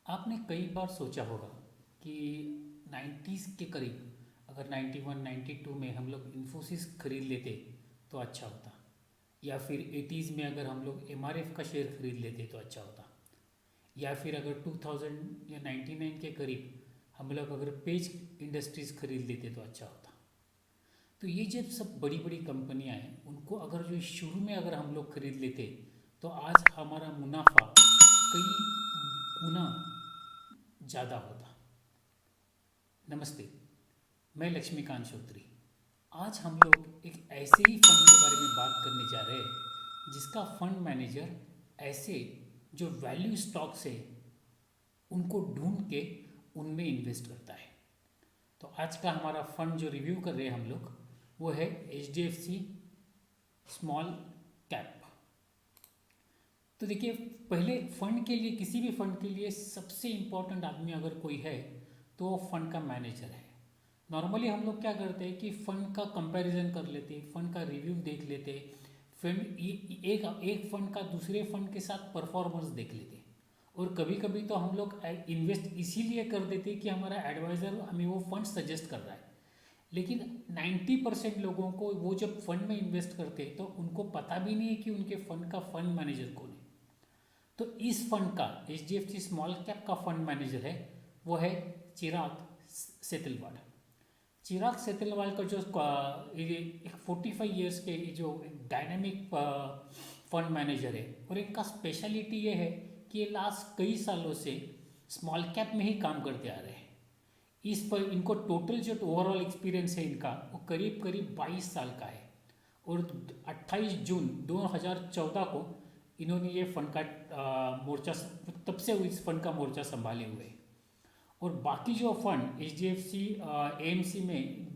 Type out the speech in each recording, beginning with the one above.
आपने कई बार सोचा होगा कि 90s के करीब अगर 91 92 में हम लोग इन्फोसिस खरीद लेते तो अच्छा होता, या फिर 80s में अगर हम लोग एमआरएफ का शेयर खरीद लेते तो अच्छा होता, या फिर अगर 2000 या 99 के करीब हम लोग अगर पेज इंडस्ट्रीज़ खरीद लेते तो अच्छा होता। तो ये जब सब बड़ी बड़ी कंपनियां हैं उनको अगर जो शुरू में अगर हम लोग खरीद लेते तो आज हमारा मुनाफा कई गुना ज़्यादा होता। नमस्ते, मैं लक्ष्मीकांत चौधरी। आज हम लोग एक ऐसे ही फंड के बारे में बात करने जा रहे हैं जिसका फंड मैनेजर ऐसे जो वैल्यू स्टॉक्स है उनको ढूंढ के उनमें इन्वेस्ट करता है। तो आज का हमारा फंड जो रिव्यू कर रहे हैं हम लोग वो है HDFC स्मॉल कैप। तो देखिए, पहले फंड के लिए, किसी भी फंड के लिए सबसे इम्पोर्टेंट आदमी अगर कोई है तो वो फंड का मैनेजर है। नॉर्मली हम लोग क्या करते हैं कि फंड का कंपैरिजन कर लेते, फंड का रिव्यू देख लेते, फंड एक एक फंड का दूसरे फंड के साथ परफॉर्मेंस देख लेते, और कभी कभी तो हम लोग इन्वेस्ट इसीलिए कर देते कि हमारा एडवाइज़र हमें वो फंड सजेस्ट कर रहा है। लेकिन 90% लोगों को वो जब फंड में इन्वेस्ट करते तो उनको पता भी नहीं है कि उनके फंड का फंड मैनेजर कौन है। तो इस फंड का, HDFC स्मॉल कैप का फंड मैनेजर है वो है चिराग सेतलवाल। चिराग सेतलवाल का जो एक 45 ईयर्स के जो डायनामिक फंड मैनेजर है, और इनका स्पेशलिटी ये है कि ये लास्ट कई सालों से स्मॉल कैप में ही काम करते आ रहे हैं। इस पर इनको टोटल जो ओवरऑल एक्सपीरियंस है इनका वो करीब करीब 22 साल का है, और 28 जून 2014 को इन्होंने ये फंड का मोर्चा, तब से वो इस फंड का मोर्चा संभाले हुए हैं। और बाकी जो फंड HDFC AMC में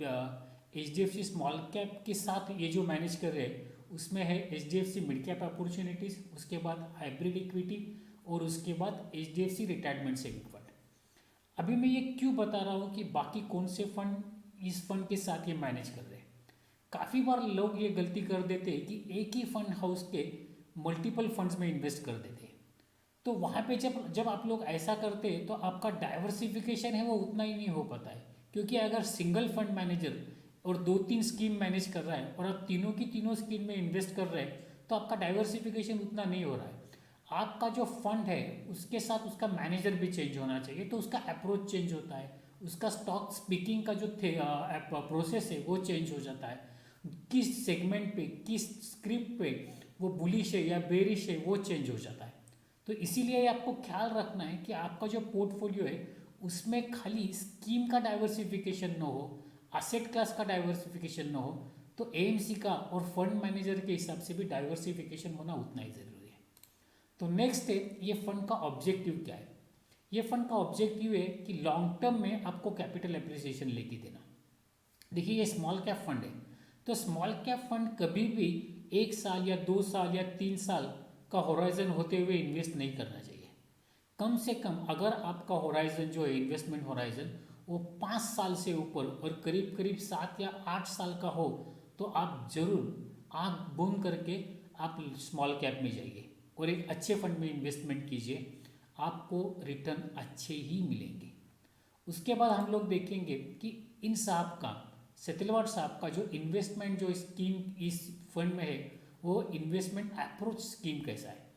HDFC स्मॉल कैप के साथ ये जो मैनेज कर रहे हैं उसमें है HDFC मिड कैप अपॉर्चुनिटीज़, उसके बाद हाइब्रिड इक्विटी, और उसके बाद HDFC रिटायरमेंट सेविंग फंड। अभी मैं ये क्यों बता रहा हूँ कि बाकी कौन से फंड इस फंड के साथ ये मैनेज कर रहे हैं। काफ़ी बार लोग ये गलती कर देते हैं कि एक ही फंड हाउस के मल्टीपल फंड्स में इन्वेस्ट कर देते हैं। तो वहाँ पे जब जब आप लोग ऐसा करते हैं तो आपका डाइवर्सिफिकेशन है वो उतना ही नहीं हो पाता है, क्योंकि अगर सिंगल फंड मैनेजर और 2-3 स्कीम मैनेज कर रहा है और आप तीनों की तीनों स्कीम में इन्वेस्ट कर रहे हैं तो आपका डाइवर्सिफिकेशन उतना नहीं हो रहा है। आपका जो फंड है उसके साथ उसका मैनेजर भी चेंज होना चाहिए, तो उसका अप्रोच चेंज होता है, उसका स्टॉक स्पीकिंग का जो प्रोसेस है वो चेंज हो जाता है, किस सेगमेंट पे, किस स्क्रिप्ट पे वो बुलिश है या बेरिश है वो चेंज हो जाता है। तो इसीलिए आपको ख्याल रखना है कि आपका जो पोर्टफोलियो है उसमें खाली स्कीम का डाइवर्सिफिकेशन न हो, असेट क्लास का डाइवर्सिफिकेशन न हो, तो AMC का और फंड मैनेजर के हिसाब से भी डाइवर्सिफिकेशन होना उतना ही ज़रूरी है। तो नेक्स्ट है, ये फंड का ऑब्जेक्टिव क्या है। ये फंड का ऑब्जेक्टिव है कि लॉन्ग टर्म में आपको कैपिटल एप्रिसिएशन लेके देना। देखिए, ये स्मॉल कैप फंड है, तो स्मॉल कैप फंड कभी भी 1 साल या 2 साल या 3 साल का होराइजन होते हुए इन्वेस्ट नहीं करना चाहिए। कम से कम अगर आपका होराइजन जो है, इन्वेस्टमेंट होराइजन, वो 5 साल से ऊपर और करीब करीब 7 या 8 साल का हो तो आप जरूर आँख बंद करके आप स्मॉल कैप में जाइए और एक अच्छे फंड में इन्वेस्टमेंट कीजिए, आपको रिटर्न अच्छे ही मिलेंगे। उसके बाद हम लोग देखेंगे कि इन साहब का, सेतलवाड़ साहब का जो इन्वेस्टमेंट जो स्कीम इस फंड में है वो इन्वेस्टमेंट अप्रोच स्कीम कैसा है।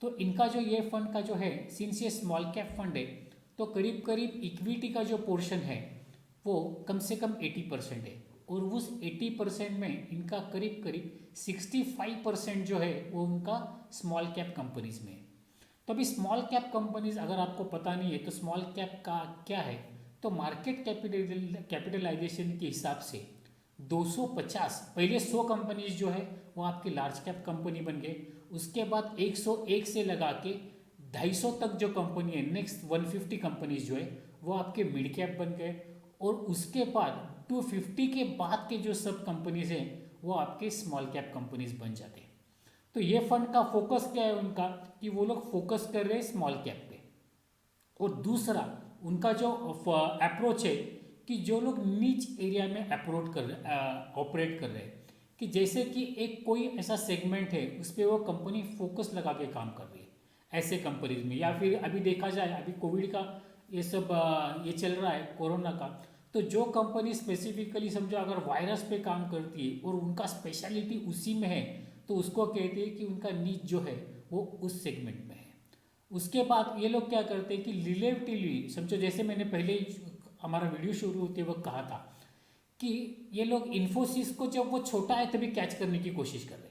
तो इनका जो ये फंड का जो है, सिंस ये स्मॉल कैप फंड है तो करीब करीब इक्विटी का जो पोर्शन है वो कम से कम 80% है, और उस 80% में इनका करीब करीब 65% जो है वो उनका स्मॉल कैप कंपनीज में है। तो अभी स्मॉल कैप कंपनीज अगर आपको पता नहीं है तो स्मॉल कैप का क्या है, तो मार्केट कैपिटलाइजेशन के हिसाब से 250, पहले 100 कंपनीज जो है वो आपकी लार्ज कैप कंपनी बन गए, उसके बाद 101 से लगा के 250 तक जो कंपनी है, नेक्स्ट 150 कंपनीज जो है वो आपके मिड कैप बन गए, और उसके बाद 250 के बाद के जो सब कंपनीज हैं वो आपके स्मॉल कैप कंपनीज बन जाते हैं। तो ये फंड का फोकस क्या है उनका, कि वो लोग फोकस कर रहे हैं स्मॉल कैप पे। और दूसरा उनका जो अप्रोच है कि जो लोग नीच एरिया में अप्रोच कर ऑपरेट कर रहे हैं, कि जैसे कि एक कोई ऐसा सेगमेंट है उस पर वो कंपनी फोकस लगा के काम कर रही है। ऐसे कंपनीज में। या फिर अभी देखा जाए, अभी कोविड का ये सब ये चल रहा है कोरोना का, तो जो कंपनी स्पेसिफिकली समझो अगर वायरस पे काम करती है और उनका स्पेशलिटी उसी में है, तो उसको कहते हैं कि उनका नीच जो है वो उस सेगमेंट में है। उसके बाद ये लोग क्या करते हैं कि रिलेटिवली समझो, जैसे मैंने पहले ही हमारा वीडियो शुरू होते वक्त कहा था कि ये लोग इन्फोसिस को जब वो छोटा है तभी कैच करने की कोशिश कर रहे हैं।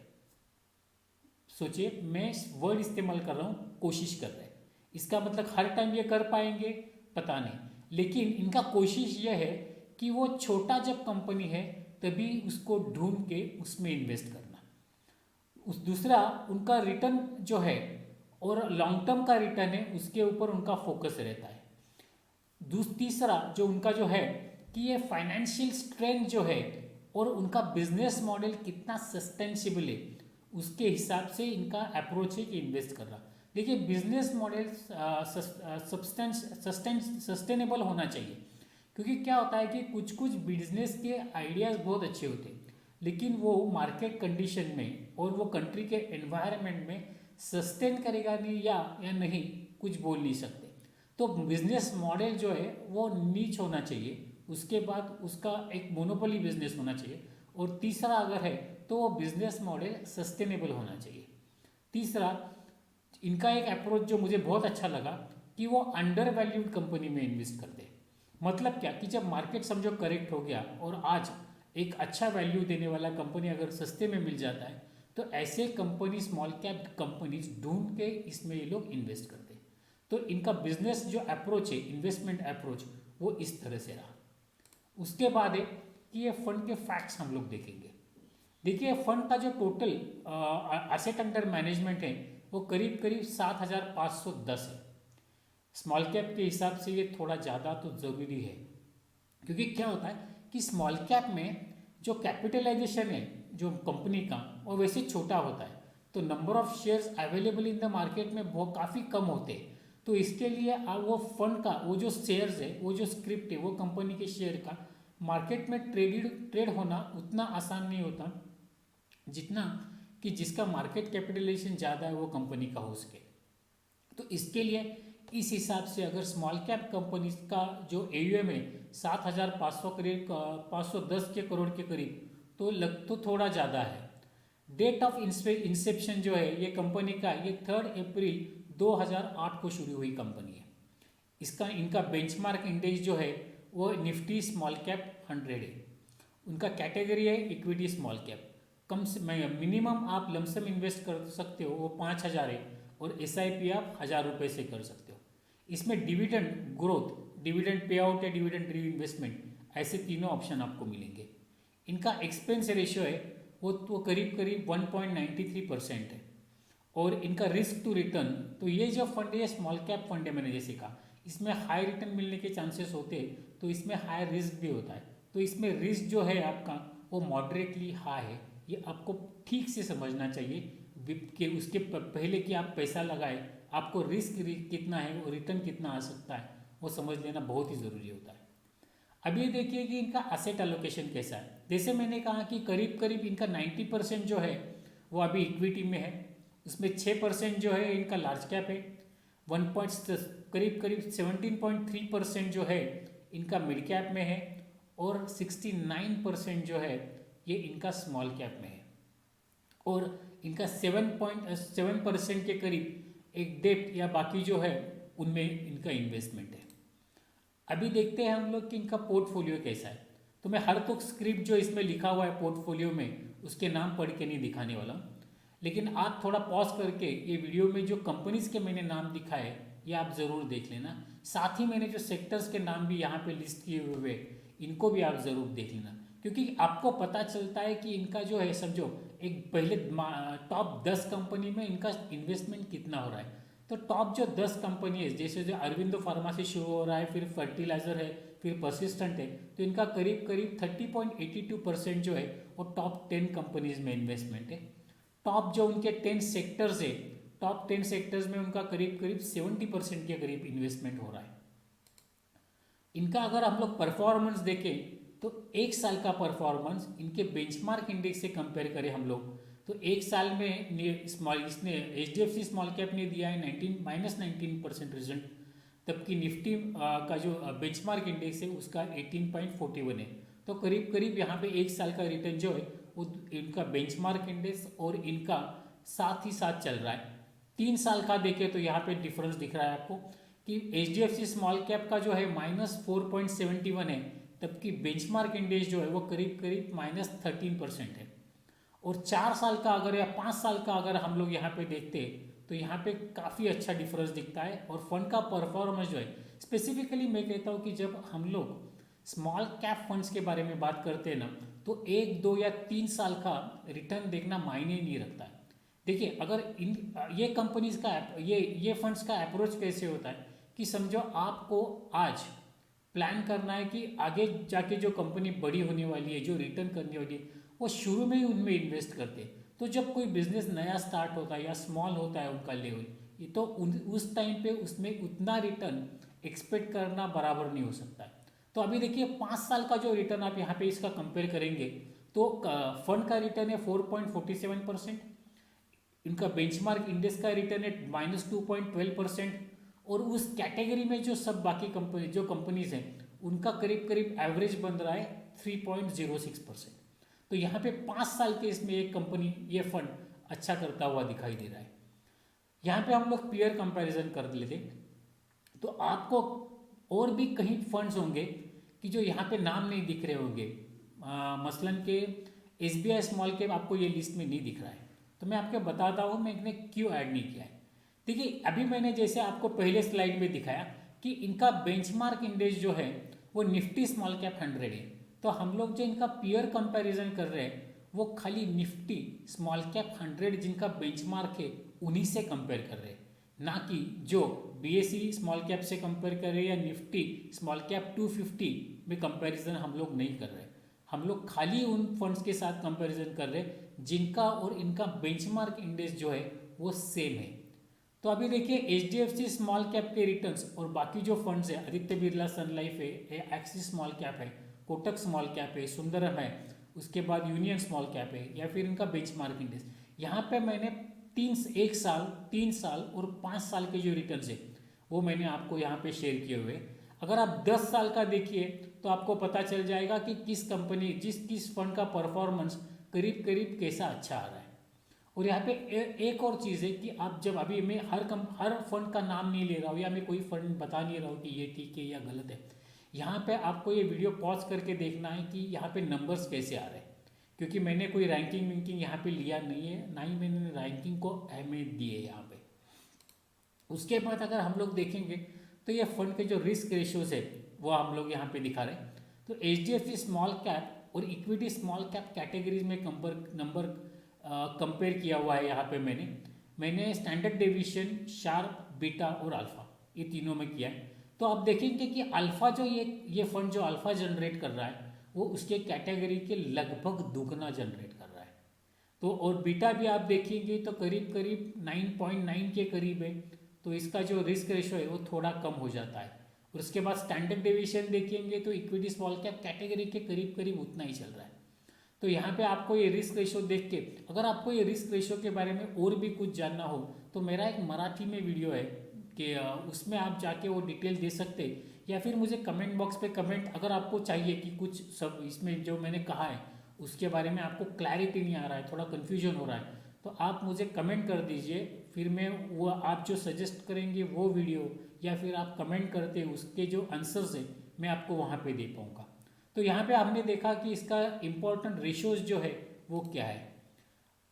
सोचिए, मैं वर्ड इस्तेमाल कर रहा हूँ कोशिश कर रहे हैं, इसका मतलब हर टाइम ये कर पाएंगे पता नहीं, लेकिन इनका कोशिश ये है कि वो छोटा जब कंपनी है तभी उसको ढूंढ के उसमें इन्वेस्ट करना। उस दूसरा उनका रिटर्न जो है और लॉन्ग टर्म का रिटर्न है उसके ऊपर उनका फोकस रहता है। तीसरा जो उनका जो है कि ये फाइनेंशियल स्ट्रेंथ जो है और उनका बिजनेस मॉडल कितना सस्टेनेबल है उसके हिसाब से इनका अप्रोच है कि इन्वेस्ट कर रहा। देखिए, बिजनेस मॉडल सस्टेनेबल होना चाहिए, क्योंकि क्या होता है कि कुछ कुछ बिजनेस के आइडियाज़ बहुत अच्छे होते हैं, लेकिन वो मार्केट कंडीशन में और वो कंट्री के एनवायरनमेंट में सस्टेन करेगा नहीं या नहीं, कुछ बोल नहीं सकते। तो बिजनेस मॉडल जो है वो नीच होना चाहिए, उसके बाद उसका एक मोनोपोली बिजनेस होना चाहिए, और तीसरा अगर है तो वो बिजनेस मॉडल सस्टेनेबल होना चाहिए। तीसरा इनका एक अप्रोच जो मुझे बहुत अच्छा लगा कि वो अंडर वैल्यूड कंपनी में इन्वेस्ट करते हैं। मतलब क्या कि जब मार्केट समझो करेक्ट हो गया और आज एक अच्छा वैल्यू देने वाला कंपनी अगर सस्ते में मिल जाता है, तो ऐसे कंपनी स्मॉल कैप कंपनीज ढूंढ के इसमें ये लोग इन्वेस्ट करते हैं। तो इनका बिजनेस जो अप्रोच है, इन्वेस्टमेंट अप्रोच, वो इस तरह से रहा। उसके बाद है कि ये फंड के फैक्ट्स हम लोग देखेंगे। देखिए, फंड का जो टोटल एसेट अंडर मैनेजमेंट है वो करीब करीब 7,510 है। स्मॉल कैप के हिसाब से ये थोड़ा ज़्यादा तो ज़रूरी है, क्योंकि क्या होता है कि स्मॉल कैप में जो कैपिटलाइजेशन है जो कंपनी का वो वैसे छोटा होता है, तो number of shares available in the market में बहुत काफ़ी कम होते हैं। तो इसके लिए वो फंड का वो जो शेयर्स है, वो जो स्क्रिप्ट है, वो कंपनी के शेयर का मार्केट में ट्रेड होना उतना आसान नहीं होता जितना कि जिसका मार्केट कैपिटलाइजेशन ज़्यादा है वो कंपनी का हो सके। तो इसके लिए इस हिसाब से अगर स्मॉल कैप कंपनी का जो AUM है 7,510 के करोड़ के करीब, तो लग तो थोड़ा ज़्यादा है। डेट ऑफ इंसेप्शन जो है ये कंपनी का, ये 3 अप्रैल 2008 को शुरू हुई कंपनी है। इसका इनका बेंचमार्क इंडेक्स जो है वो निफ्टी स्मॉल कैप 100 है। उनका कैटेगरी है इक्विटी स्मॉल कैप। कम से मिनिमम आप लमसम इन्वेस्ट कर सकते हो वो 5,000 है, और SIP आप 1,000 रुपये से कर सकते हो। इसमें dividend growth, dividend pay out या डिविडेंड री इन्वेस्टमेंट, ऐसे तीनों ऑप्शन आपको मिलेंगे। इनका एक्सपेंस रेशियो है वो करीब करीब 1.93% है। और इनका रिस्क टू रिटर्न, तो ये जो फंड है स्मॉल कैप फंड है, मैंने जैसे कहा इसमें हाई रिटर्न मिलने के चांसेस होते हैं, तो इसमें हाई रिस्क भी होता है। तो इसमें रिस्क जो है आपका वो मॉडरेटली हाई है। ये आपको ठीक से समझना चाहिए कि उसके पहले कि आप पैसा लगाए आपको रिस्क कितना है और रिटर्न कितना आ सकता है वो समझ लेना बहुत ही ज़रूरी होता है। अब ये देखिए कि इनका एसेट एलोकेशन कैसा है। जैसे मैंने कहा कि करीब करीब इनका 90% जो है वो अभी इक्विटी में है, उसमें 6% जो है इनका लार्ज कैप है, करीब करीब 17.3% जो है इनका मिड कैप में है, और 69% जो है ये इनका स्मॉल कैप में है, और इनका 7.7% के करीब एक डेट या बाकी जो है उनमें इनका इन्वेस्टमेंट है। अभी देखते हैं हम लोग कि इनका पोर्टफोलियो कैसा है। तो मैं हर तो स्क्रिप्ट जो इसमें लिखा हुआ है पोर्टफोलियो में उसके नाम पढ़ के नहीं दिखाने वाला हूँ, लेकिन आप थोड़ा पॉज करके ये वीडियो में जो कंपनीज के मैंने नाम दिखाए ये आप ज़रूर देख लेना। साथ ही मैंने जो सेक्टर्स के नाम भी यहाँ पे लिस्ट किए हुए इनको भी आप ज़रूर देख लेना, क्योंकि आपको पता चलता है कि इनका जो है समझो एक पहले टॉप 10 कंपनी में इनका इन्वेस्टमेंट कितना हो रहा है। तो टॉप जो 10 कंपनी है, जैसे जो अरविंदो फार्मा से शुरू हो रहा है, फिर फर्टिलाइजर है, फिर परसिस्टेंट है, तो इनका करीब करीब 30.82% जो है वो टॉप 10 कंपनीज में इन्वेस्टमेंट है। टॉप जो उनके 10 सेक्टर्स है, टॉप 10 सेक्टर्स में उनका करीब करीब 70% के करीब इन्वेस्टमेंट हो रहा है। इनका अगर हम लोग परफॉर्मेंस देखें तो एक साल का परफॉर्मेंस इनके बेंचमार्क इंडेक्स से कंपेयर करें हम लोग, तो एक साल में स्मॉल इसने HDFC स्मॉल कैप ने दिया है 19% रिजल्ट, जबकि निफ्टी का जो बेंचमार्क इंडेक्स है उसका 18.41 है। तो करीब करीब यहाँ पे एक साल का रिटर्न जो है वो इनका बेंचमार्क इंडेक्स और इनका साथ ही साथ चल रहा है। 3 साल का देखें तो यहाँ पे डिफरेंस दिख रहा है आपको कि HDFC स्मॉल कैप का जो है -4.71 है, जबकि बेंचमार्क इंडेक्स जो है वो करीब करीब -13% है। और 4 साल का अगर या 5 साल का अगर हम लोग यहाँ पे देखते हैं तो यहाँ पे काफ़ी अच्छा डिफरेंस दिखता है। और फंड का परफॉर्मेंस जो है, स्पेसिफिकली मैं कहता हूँ कि जब हम लोग स्मॉल कैप फंड्स के बारे में बात करते हैं ना, तो 1, 2 या 3 साल का रिटर्न देखना मायने नहीं रखता है। देखिए अगर इन ये कंपनीज का ये फंड्स का अप्रोच कैसे होता है कि समझो आपको आज प्लान करना है कि आगे जाके जो कंपनी बड़ी होने वाली है, जो रिटर्न करने वाली है, वो शुरू में ही उनमें इन्वेस्ट करते हैं। तो जब कोई बिजनेस नया स्टार्ट होता है या स्मॉल होता है उनका लेवल, ये तो उस टाइम पे उसमें उतना रिटर्न एक्सपेक्ट करना बराबर नहीं हो सकता है। तो अभी देखिए 5 साल का जो रिटर्न आप यहाँ पे इसका कंपेयर करेंगे तो फंड का रिटर्न है 4.47%, इनका बेंचमार्क इंडेक्स का रिटर्न है -2.12%, और उस कैटेगरी में जो सब बाकी कंपनी जो कंपनीज हैं उनका करीब करीब एवरेज बन रहा है 3.06%। तो यहाँ पे 5 साल के इसमें एक कंपनी ये फंड अच्छा करता हुआ दिखाई दे रहा है। यहाँ पे हम लोग पीयर कंपैरिजन कर लेते तो आपको और भी कहीं फंड्स होंगे कि जो यहाँ पे नाम नहीं दिख रहे होंगे, मसलन के SBI स्मॉल कैप आपको ये लिस्ट में नहीं दिख रहा है। तो मैं आपको बताता हूँ मैंने क्यों ऐड नहीं किया है। देखिए अभी मैंने जैसे आपको पहले स्लाइड में दिखाया कि इनका बेंचमार्क इंडेक्स जो है वो निफ्टी स्मॉल कैप 100 है। तो हम लोग जो इनका पीयर कंपैरिजन कर रहे हैं वो खाली निफ्टी स्मॉल कैप 100 जिनका बेंचमार्क है उन्हीं से कंपेयर कर रहे हैं, ना कि जो BSE स्मॉल कैप से कंपेयर कर रहे हैं या निफ्टी स्मॉल कैप 250 में कंपैरिजन हम लोग नहीं कर रहे। हम लोग खाली उन फंड्स के साथ कंपैरिजन कर रहे हैं जिनका और इनका बेंचमार्क इंडेक्स जो है वो सेम है। तो अभी देखिए HDFC स्मॉल कैप के रिटर्न्स और बाकी जो फंड्स है, आदित्य बिरला सन लाइफ है, एक्सिस स्मॉल कैप है, कोटक स्मॉल कैप है, सुंदरम है, उसके बाद यूनियन स्मॉल कैप है, या फिर इनका बेंचमार्क इंडेक्स, यहाँ पे मैंने 1 साल, 3 साल और 5 साल के जो रिटर्न्स है वो मैंने आपको यहाँ पे शेयर किए हुए। अगर आप 10 साल का देखिए तो आपको पता चल जाएगा कि किस कंपनी किस फंड का परफॉर्मेंस करीब करीब कैसा अच्छा आ रहा है। और यहाँ पे एक और चीज़ है कि आप जब अभी मैं हर फंड का नाम नहीं ले रहा हूँ या मैं कोई फंड बता नहीं रहा हूँ कि ये ठीक है या गलत है। यहाँ पे आपको ये वीडियो पॉज करके देखना है कि यहाँ पे नंबर्स कैसे आ रहे हैं, क्योंकि मैंने कोई रैंकिंग विंकिंग यहाँ पे लिया नहीं है, ना ही मैंने रैंकिंग को अहमियत दी है यहाँ पे। उसके बाद अगर हम लोग देखेंगे तो ये फंड के जो रिस्क रेशियोज है वो हम लोग यहाँ पे दिखा रहे हैं। तो HDFC स्मॉल कैप और इक्विटी स्मॉल कैप कैटेगरीज में नंबर कंपेयर किया हुआ है। यहाँ पे मैंने स्टैंडर्ड डेविएशन, शार्प, बीटा और अल्फा, ये तीनों में किया है। तो आप देखेंगे कि अल्फा जो ये फंड जो अल्फा जनरेट कर रहा है वो उसके कैटेगरी के लगभग दुगना जनरेट कर रहा है। तो और बीटा भी आप देखेंगे तो करीब करीब 9.9 के करीब है। तो इसका जो रिस्क रेशो है वो थोड़ा कम हो जाता है। और उसके बाद स्टैंडर्ड डेविएशन देखेंगे तो इक्विटी स्मॉल कैप कैटेगरी के करीब करीब उतना ही चल रहा है। तो यहाँ पे आपको ये रिस्क रेशो देख के, अगर आपको ये रिस्क रेशो के बारे में और भी कुछ जानना हो तो मेरा एक मराठी में वीडियो है कि उसमें आप जाके वो डिटेल दे सकते, या फिर मुझे कमेंट बॉक्स पे कमेंट, अगर आपको चाहिए कि कुछ सब इसमें जो मैंने कहा है उसके बारे में आपको क्लैरिटी नहीं आ रहा है, थोड़ा कन्फ्यूजन हो रहा है, तो आप मुझे कमेंट कर दीजिए। फिर मैं वो आप जो सजेस्ट करेंगे वो वीडियो या फिर आप कमेंट करते उसके जो आंसर्स है मैं आपको वहाँ पे दे पाऊँगा। तो यहाँ पे हमने देखा कि इसका इम्पोर्टेंट रेशोज जो है वो क्या है।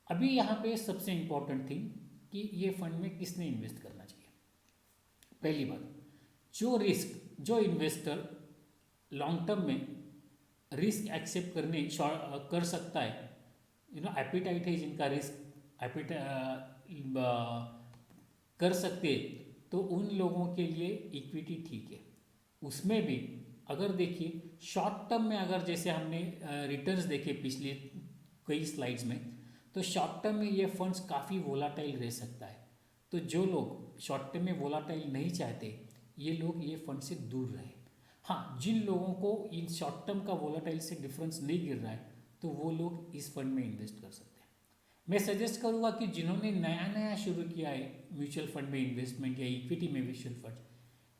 अभी यहाँ पे सबसे इम्पोर्टेंट थिंग कि ये फंड में किसने इन्वेस्ट करना चाहिए। पहली बात, जो इन्वेस्टर लॉन्ग टर्म में रिस्क एक्सेप्ट कर सकता है, एपिटाइट है जिनका रिस्क कर सकते, तो उन लोगों के लिए इक्विटी ठीक है। उसमें भी अगर देखिए शॉर्ट टर्म में, अगर जैसे हमने रिटर्न्स देखे पिछले कई स्लाइड्स में, तो शॉर्ट टर्म में ये फंड्स काफ़ी वोलाटाइल रह सकता है। तो जो लोग शॉर्ट टर्म में वोलाटाइल नहीं चाहते ये लोग ये फंड से दूर रहे। हाँ, जिन लोगों को इन शॉर्ट टर्म का वोलाटाइल से डिफरेंस नहीं गिर रहा है तो वो लोग इस फंड में इन्वेस्ट कर सकते हैं। मैं सजेस्ट करूँगा कि जिन्होंने नया नया शुरू किया है म्यूचुअल फंड में इन्वेस्टमेंट या इक्विटी में म्यूचुअल फंड,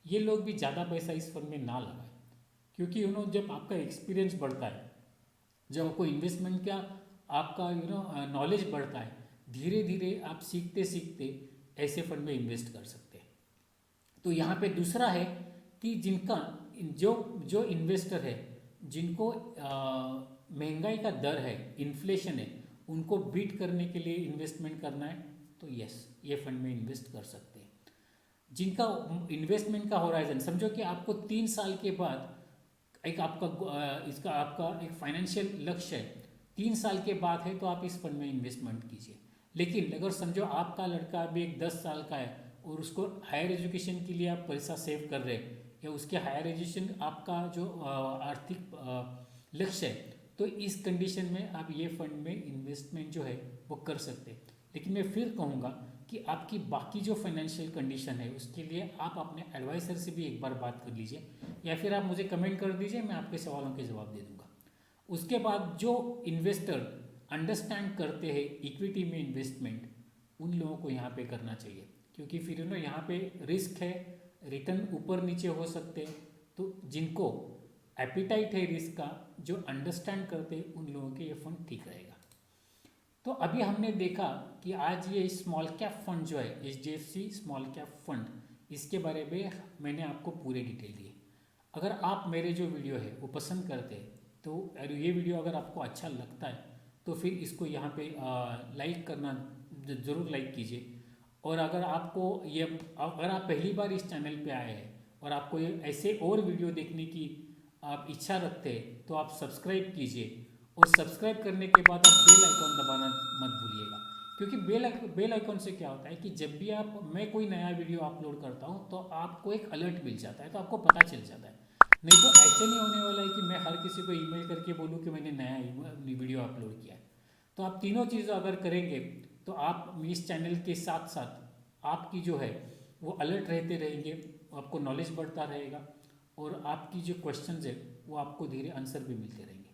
ये लोग भी ज़्यादा पैसा इस फंड में ना लगाएं, क्योंकि जब आपका एक्सपीरियंस बढ़ता है, जब आपको इन्वेस्टमेंट का आपका नॉलेज बढ़ता है, धीरे धीरे आप सीखते सीखते ऐसे फंड में इन्वेस्ट कर सकते हैं। तो यहाँ पे दूसरा है कि जिनका जो जो इन्वेस्टर है, जिनको महंगाई का दर है, इन्फ्लेशन है, उनको बीट करने के लिए इन्वेस्टमेंट करना है, तो यस, ये फंड में इन्वेस्ट कर सकते हैं। जिनका इन्वेस्टमेंट का होराइजन समझो कि आपको 3 साल के बाद एक इसका आपका एक फाइनेंशियल लक्ष्य है, 3 साल के बाद है, तो आप इस फंड में इन्वेस्टमेंट कीजिए। लेकिन अगर समझो आपका लड़का अभी एक 10 साल का है और उसको हायर एजुकेशन के लिए आप पैसा सेव कर रहे हैं, या उसके हायर एजुकेशन आपका जो आर्थिक लक्ष्य है, तो इस कंडीशन में आप ये फंड में इन्वेस्टमेंट जो है वो कर सकते हैं। लेकिन मैं फिर कहूँगा कि आपकी बाकी जो फाइनेंशियल कंडीशन है उसके लिए आप अपने एडवाइज़र से भी एक बार बात कर लीजिए, या फिर आप मुझे कमेंट कर दीजिए, मैं आपके सवालों के जवाब दे दूँगा। उसके बाद जो इन्वेस्टर अंडरस्टैंड करते हैं इक्विटी में इन्वेस्टमेंट, उन लोगों को यहाँ पे करना चाहिए, क्योंकि फिर यहाँ पे रिस्क है, रिटर्न ऊपर नीचे हो सकते हैं। तो जिनको एपिटाइट है रिस्क का, जो अंडरस्टैंड करते हैं, उन लोगों के ये फंड ठीक रहेगा। तो अभी हमने देखा कि आज ये स्मॉल कैप फंड जो है HDFC स्मॉल कैप फंड, इसके बारे में मैंने आपको पूरे डिटेल दिए। अगर आप मेरे जो वीडियो है वो पसंद करते हैं, तो ये वीडियो अगर आपको अच्छा लगता है तो फिर इसको यहाँ पे लाइक करना ज़रूर लाइक कीजिए। और अगर आप पहली बार इस चैनल पे आए हैं और आपको ये ऐसे और वीडियो देखने की आप इच्छा रखते हैं, तो आप सब्सक्राइब कीजिए। और सब्सक्राइब करने के बाद आप बेल आइकॉन दबाना मत भूलिएगा, क्योंकि बेल आइकॉन से क्या होता है कि जब भी मैं कोई नया वीडियो अपलोड करता हूँ तो आपको एक अलर्ट मिल जाता है, तो आपको पता चल जाता है। नहीं तो ऐसे नहीं होने वाला है कि मैं हर किसी को ईमेल करके बोलूँ कि मैंने नया वीडियो अपलोड किया है। तो आप तीनों चीज़ें अगर करेंगे तो आप इस चैनल के साथ साथ आपकी जो है वो अलर्ट रहते रहेंगे, आपको नॉलेज बढ़ता रहेगा, और आपकी जो क्वेश्चंस है वो आपको धीरे आंसर भी मिलते रहेंगे।